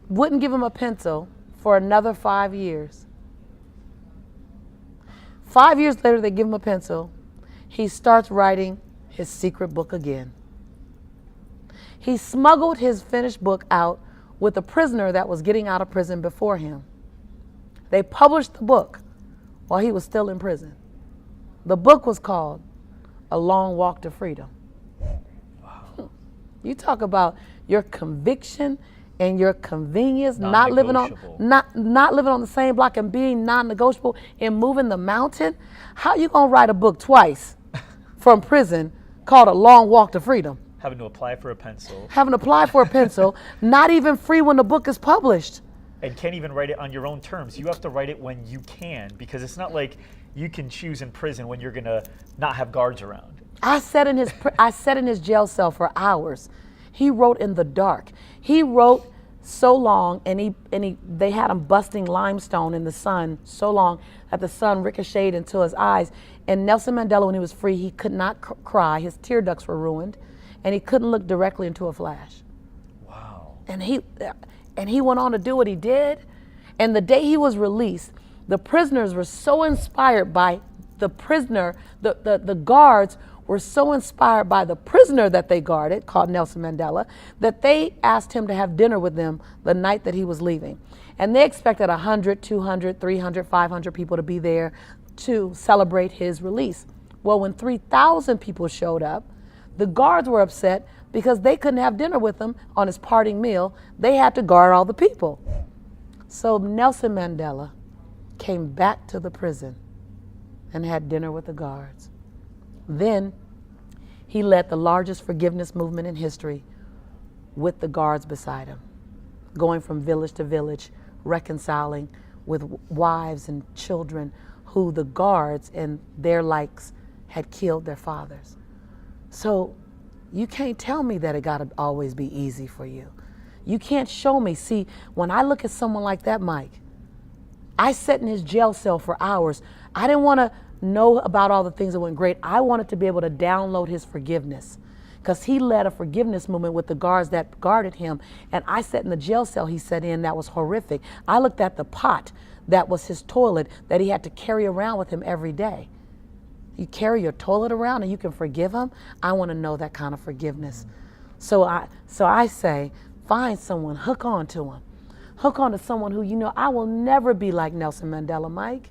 wouldn't give him a pencil for another 5 years. 5 years later, they give him a pencil. He starts writing his secret book again. He smuggled his finished book out with a prisoner that was getting out of prison before him. They published the book while he was still in prison. The book was called A Long Walk to Freedom. You talk about your conviction and your convenience, not living on the same block and being non-negotiable and moving the mountain. How you gonna write a book twice from prison called A Long Walk to Freedom? Having to apply for a pencil. Having to apply for a pencil, not even free when the book is published. And can't even write it on your own terms. You have to write it when you can, because it's not like you can choose in prison when you're gonna not have guards around. I sat in his jail cell for hours. He wrote in the dark. He wrote so long, and they had him busting limestone in the sun so long that the sun ricocheted into his eyes. And Nelson Mandela, when he was free, he could not cry. His tear ducts were ruined, and he couldn't look directly into a flash. Wow. And he went on to do what he did. And the day he was released, the prisoners were so inspired by the prisoner, the guards were so inspired by the prisoner that they guarded, called Nelson Mandela, that they asked him to have dinner with them the night that he was leaving. And they expected 100, 200, 300, 500 people to be there to celebrate his release. Well, when 3,000 people showed up, the guards were upset because they couldn't have dinner with him on his parting meal. They had to guard all the people. So Nelson Mandela came back to the prison and had dinner with the guards. Then he led the largest forgiveness movement in history with the guards beside him, going from village to village, reconciling with wives and children who the guards and their likes had killed their fathers. So you can't tell me that it got to always be easy for you. You can't show me. See, when I look at someone like that, Mike, I sat in his jail cell for hours. I didn't want to know about all the things that went great. I wanted to be able to download his forgiveness, because he led a forgiveness movement with the guards that guarded him. And I sat in the jail cell he sat in that was horrific. I looked at the pot that was his toilet that he had to carry around with him every day. You carry your toilet around and you can forgive him? I want to know that kind of forgiveness. So I say, find someone, hook on to him. Hook on to someone who, I will never be like Nelson Mandela, Mike.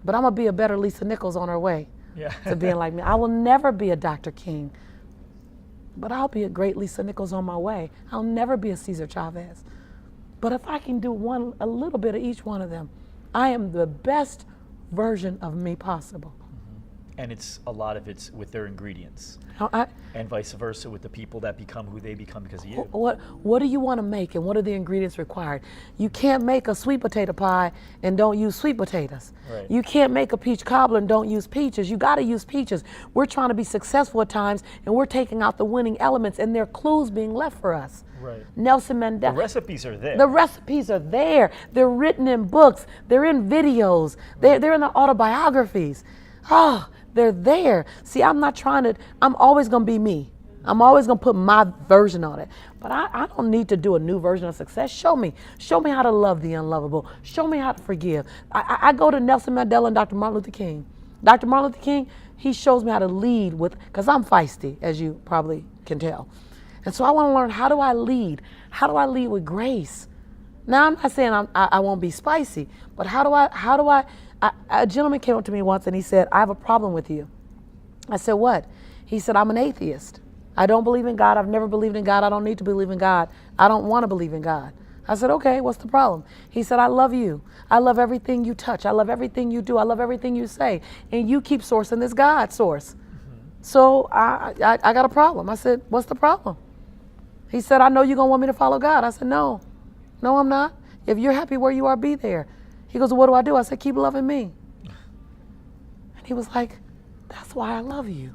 But I'm going to be a better Lisa Nichols on her way to being like me. I will never be a Dr. King, but I'll be a great Lisa Nichols on my way. I'll never be a Cesar Chavez. But if I can do a little bit of each one of them, I am the best version of me possible. And a lot of it's with their ingredients. And vice versa with the people that become who they become because of you. What do you want to make, and what are the ingredients required? You can't make a sweet potato pie and don't use sweet potatoes. Right. You can't make a peach cobbler and don't use peaches. You got to use peaches. We're trying to be successful at times, and we're taking out the winning elements, and there are clues being left for us. Right. Nelson Mandela. The recipes are there. The recipes are there. They're written in books. They're in videos. They're in the autobiographies. Oh, they're there. See, I'm always going to be me. I'm always going to put my version on it. But I don't need to do a new version of success. Show me how to love the unlovable. Show me how to forgive. I go to Nelson Mandela and Dr. Martin Luther King. Dr. Martin Luther King, he shows me how to lead because I'm feisty, as you probably can tell. And so I want to learn, how do I lead? How do I lead with grace? Now, I'm not saying I won't be spicy, but a gentleman came up to me once and he said, I have a problem with you. I said, what? He said, I'm an atheist. I don't believe in God. I've never believed in God. I don't need to believe in God. I don't want to believe in God. I said, okay, what's the problem? He said, I love you. I love everything you touch. I love everything you do. I love everything you say. And you keep sourcing this God source. So I got a problem. I said, what's the problem? He said, I know you're going to want me to follow God. I said, no, I'm not. If you're happy where you are, be there. He goes, what do? I said, keep loving me. And he was like, that's why I love you.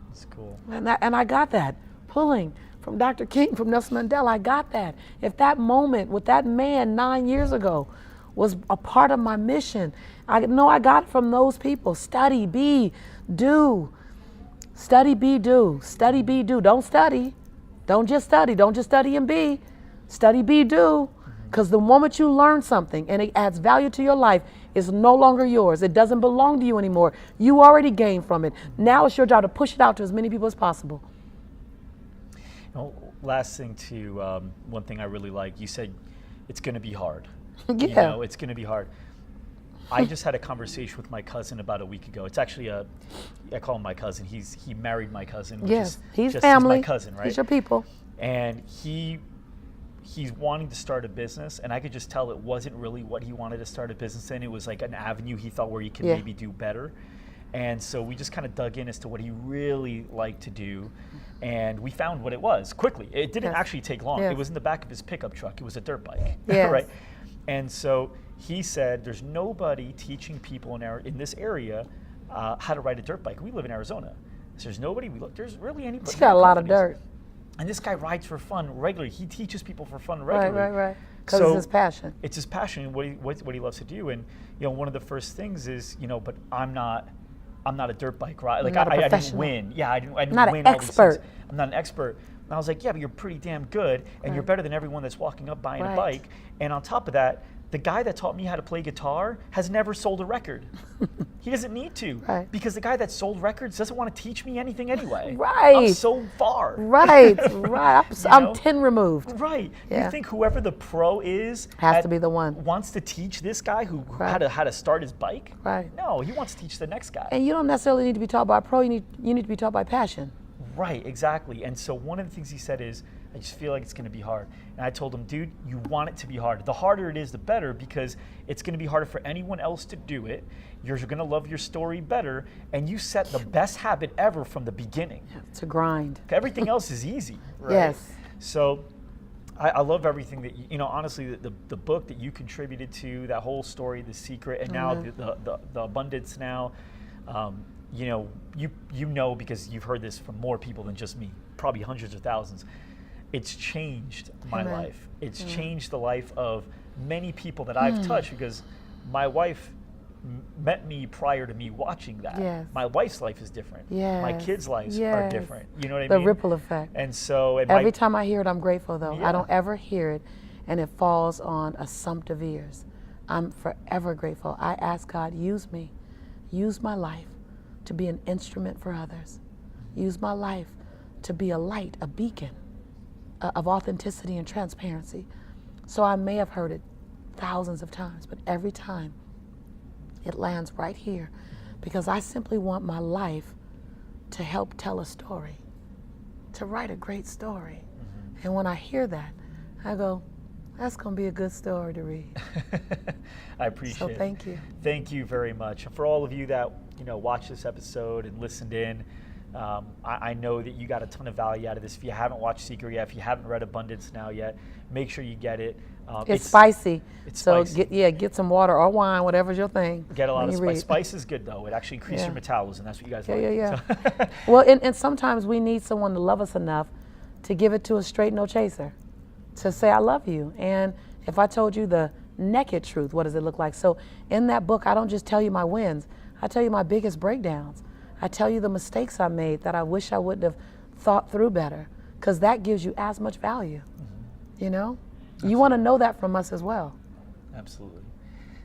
That's cool. And I got that, pulling from Dr. King, from Nelson Mandela, I got that. If that moment with that man 9 years ago was a part of my mission, I know I got it from those people. Study, be, do. Study, be, do. Study, be, do. Don't study. Don't just study. Don't just study and be. Study, be, do. Because the moment you learn something and it adds value to your life, it's no longer yours. It doesn't belong to you anymore. You already gained from it. Now it's your job to push it out to as many people as possible. Last thing one thing I really like, you said it's going to be hard. Yeah. It's going to be hard. I just had a conversation with my cousin about a week ago. It's actually I call him my cousin. He married my cousin. Yes, he's family. He's my cousin, right? He's your people. And he's wanting to start a business, and I could just tell it wasn't really what he wanted to start a business in. It was like an avenue he thought where he could maybe do better. And so we just kind of dug in as to what he really liked to do, and we found what it was quickly. It didn't actually take long. It was in the back of his pickup truck. It was a dirt bike, right? And so he said, there's nobody teaching people in this area how to ride a dirt bike. We live in Arizona. So there's nobody, there's really anybody. She's got a lot of dirt. And this guy rides for fun regularly. He teaches people for fun regularly. Right. Because it's his passion. It's his passion, what he loves to do. And one of the first things is, but I'm not a dirt bike rider. Like I didn't win. Yeah, I didn't not win an all these expert. things. I'm not an expert. And I was like, yeah, but you're pretty damn good, and you're better than everyone that's walking up buying a bike. And on top of that, the guy that taught me how to play guitar has never sold a record. He doesn't need to, because the guy that sold records doesn't want to teach me anything anyway. Right. I'm so far. Right. I'm 10 removed. Right. Yeah. You think whoever the pro is has to be the one wants to teach this guy who how to start his bike? Right. No, he wants to teach the next guy. And you don't necessarily need to be taught by a pro. You need to be taught by passion. Right, exactly. And so one of the things he said is, I just feel like it's going to be hard. And I told him, dude, you want it to be hard. The harder it is, the better, because it's going to be harder for anyone else to do it. You're going to love your story better, and you set the best habit ever from the beginning. It's a grind. Everything else is easy, right? Yes. So I love everything that, honestly, the book that you contributed to, that whole story, The Secret, and now the abundance now, you know, because you've heard this from more people than just me, probably hundreds of thousands. It's changed my life. It's changed the life of many people that I've touched, because my wife met me prior to me watching that. Yes. My wife's life is different. Yes. My kids' lives are different. You know what I The mean? ripple effect. And so every time I hear it, I'm grateful though. Yeah. I don't ever hear it and it falls on assumptive ears. I'm forever grateful. I ask God, use me. Use my life to be an instrument for others. Use my life to be a light, a beacon of authenticity and transparency. So I may have heard it thousands of times, but every time it lands right here, because I simply want my life to help tell a story, to write a great story. And when I hear that, I go, that's going to be a good story to read. I appreciate it. So thank you. Thank you very much. And for all of you that watched this episode and listened in, I know that you got a ton of value out of this. If you haven't watched Secret yet, if you haven't read Abundance Now yet, make sure you get it. It's spicy. It's so spicy. Get some water or wine, whatever's your thing. Get a lot of spice. Spice is good though. It actually increases your metabolism. That's what you guys like. Yeah. So. Well, and sometimes we need someone to love us enough to give it to a straight no chaser, to say I love you. And if I told you the naked truth, what does it look like? So in that book, I don't just tell you my wins. I tell you my biggest breakdowns. I tell you the mistakes I made that I wish I wouldn't have thought through better, because that gives you as much value. You know? Absolutely. You want to know that from us as well. Absolutely.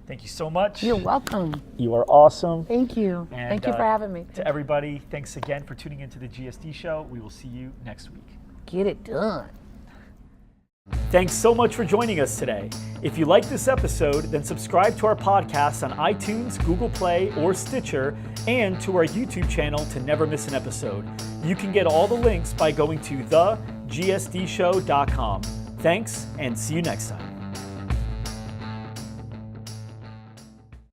Thank you so much. You're welcome. You are awesome. Thank you. And, thank you for having me. To everybody, thanks again for tuning into the GSD Show. We will see you next week. Get it done. Thanks so much for joining us today. If you like this episode, then subscribe to our podcast on iTunes, Google Play, or Stitcher, and to our YouTube channel to never miss an episode. You can get all the links by going to thegsdshow.com. Thanks, and see you next time.